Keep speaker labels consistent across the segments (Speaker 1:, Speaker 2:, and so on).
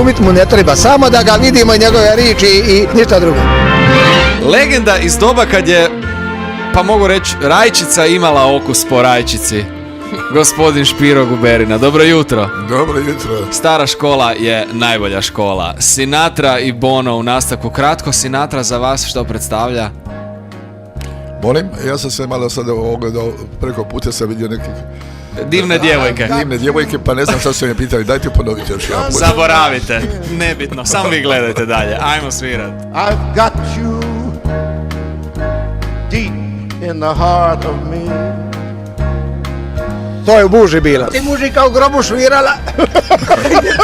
Speaker 1: glumit mu ne treba, samo da ga vidimo i njegove riječi i ništa drugo.
Speaker 2: Legenda iz doba kad je, pa mogu reći, rajčica imala okus po rajčici. Gospodin Špiro Guberina, dobro jutro.
Speaker 3: Dobro jutro.
Speaker 2: Stara škola je najbolja škola. Sinatra i Bono u nastavku. Kratko, Sinatra za vas što predstavlja?
Speaker 3: Molim, ja sam se malo sada ogledao, preko puta sam vidio nekih
Speaker 2: divne djevojke,
Speaker 3: pa ne znam šta su mi pitali, dajte ponoviti još jedan put.
Speaker 2: Zaboravite, nebitno, samo vi gledajte dalje, ajmo svirat.
Speaker 4: I've got you deep in the heart of me.
Speaker 1: To je u buži bila. Ti mužika u grobu švirala.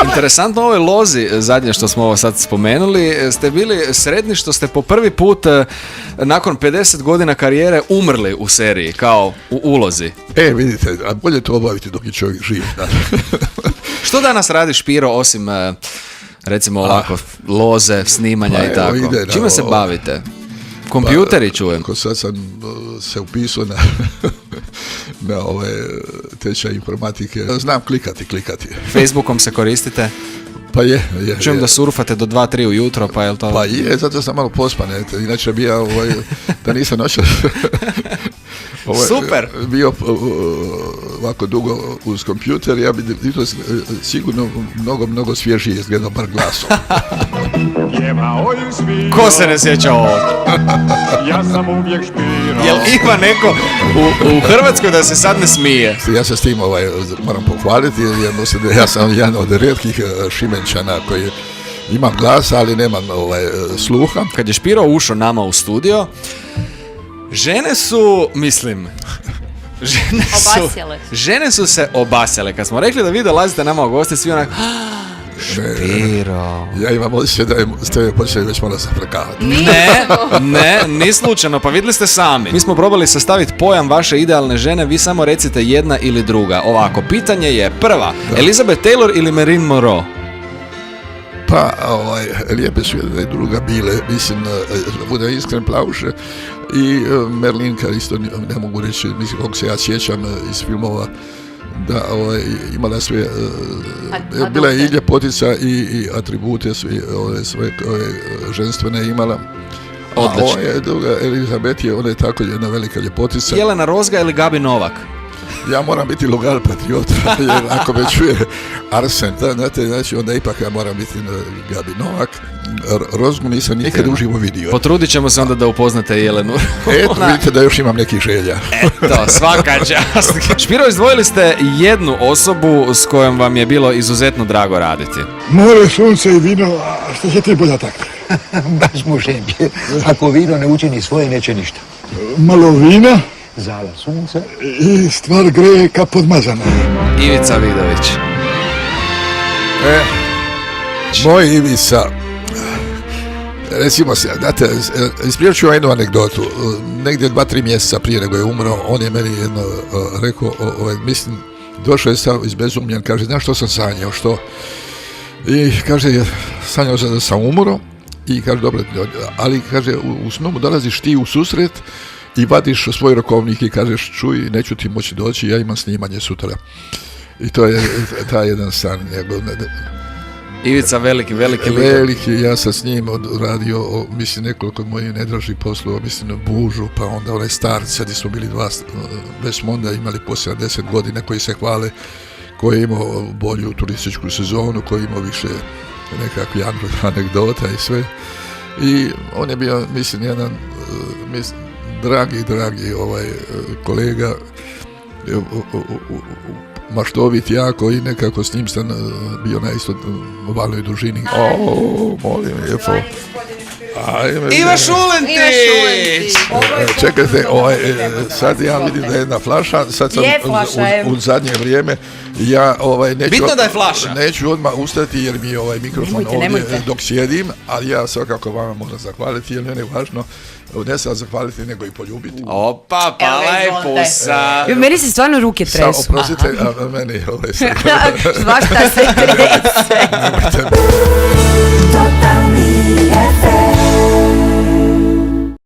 Speaker 2: Interesantno, ovoj lozi, zadnje što smo ovo sad spomenuli, ste bili sretni što ste po prvi put nakon 50 godina karijere umrli u seriji, kao u ulozi.
Speaker 3: Vidite, a bolje to obaviti dok je čovjek živ.
Speaker 2: Što danas radi Špiro osim, recimo ovako, loze, snimanja i tako? Čime se bavite? Kompjuteri čujem.
Speaker 3: Sad sam se upisao na ove tečaj informatike. Znam klikati.
Speaker 2: Facebookom se koristite?
Speaker 3: Pa je.
Speaker 2: Čujem da surfate do 2-3 ujutro, pa je li to...
Speaker 3: Pa je, zato sam malo pospan, inače bi ja, da nisam noćas...
Speaker 2: Super!
Speaker 3: Bio ovako dugo uz kompjuter, ja bi to sigurno mnogo svježije izgledao, bar glasom.
Speaker 2: Ko se ne sjeća ovo?
Speaker 5: Ja sam uvijek Špiro.
Speaker 2: Jel ima neko u Hrvatskoj da se sad ne smije?
Speaker 3: Ja se s tim moram pohvaliti, jer mislim da ja sam jedan od rijetkih Šibenčana koji imam glas, ali nemam sluha.
Speaker 2: Kad je Špiro ušao nama u studio, žene su, mislim... Žene su se obasjale. Kad smo rekli da vi dolazite nama u goste, svi onak... Špiro.
Speaker 3: Ja imam osjećaj da ste počeli već malo zafrkavati.
Speaker 2: Ne, ni slučajno, pa vidjeli ste sami. Mi smo probali sastaviti pojam vaše idealne žene, vi samo recite jedna ili druga. Ovako, pitanje je prva, Elizabeth Taylor ili Marilyn Monroe?
Speaker 3: Pa, lijepe su jedna i druga bile, mislim, bude iskren Plauše i Merlinka isto ne mogu reći, mislim, kako se ja sjećam iz filmova, da imala sve, bila je i ljepotica i atribute sve ženstvene imala.
Speaker 2: Odlično.
Speaker 3: A druga, Elizabeth ona je tako jedna velika ljepotica.
Speaker 2: Jelena Rozga ili Gabi Novak?
Speaker 3: Ja moram biti lugar patriot, jer ako me čuje Arsen, znate, znači onda ipak ja moram biti Gabi Novak. Rozgu nisam nikad uživo vidio.
Speaker 2: Potrudit ćemo se onda da upoznate Jelenu.
Speaker 3: Eto, vidite da još imam nekih želja.
Speaker 2: Eto, svaka čast. Špiro, izdvojili ste jednu osobu s kojom vam je bilo izuzetno drago raditi.
Speaker 6: More, sunce i vino, a što će ti bolja tako?
Speaker 7: Baš mušenje. Ako vino ne učini svoje, neće ništa.
Speaker 6: Malo vina.
Speaker 7: Zala sunca.
Speaker 6: I stvar greje ka podmazana.
Speaker 2: Ivica Vidović.
Speaker 3: Moj Ivica, recimo se, znate, ispričat ću jednu anegdotu. Negdje 2-3 mjeseca prije nego je umro, on je meni jedno rekao, mislim, došao je sam izbezumljen, kaže, znaš što sam sanjao, što? I kaže, sanjao sam da sam umro i kaže, dobro, ali kaže, u snu mu dolaziš ti u susret i vadiš svoj rokovnik i kažeš, čuj, neću ti moći doći, ja imam snimanje sutra. I to je taj jedan san njegov.
Speaker 2: Ivica veliki.
Speaker 3: Veliki, ja sam s njim radio, mislim, nekoliko mojih nedražih poslova, mislim, na Bužu, pa onda onaj starci, sad smo bili već smo onda imali po 70 godina koji se hvale, koji je imao bolju turističku sezonu, koji je imao više nekakvih anegdota i sve. I on je bio, mislim, jedan dragi kolega, maštovit jako i nekako s njim sam bio na isto valnoj dužini. Molim lijepo.
Speaker 2: Iva Šulentić!
Speaker 3: Čekajte, sad ja vidim da je jedna flaša, sad sam u zadnje vrijeme, ja
Speaker 2: bitno da je flaša.
Speaker 3: Neću odmah ustati jer mi je mikrofon ovdje dok sjedim, ali ja svakako vama moram zahvaliti jer mene je važno ne samo zahvaliti nego i poljubiti.
Speaker 2: Opa, pala je pusa.
Speaker 8: Meni se stvarno ruke tresu.
Speaker 3: Oprostite, a meni je
Speaker 8: Svašta se trese.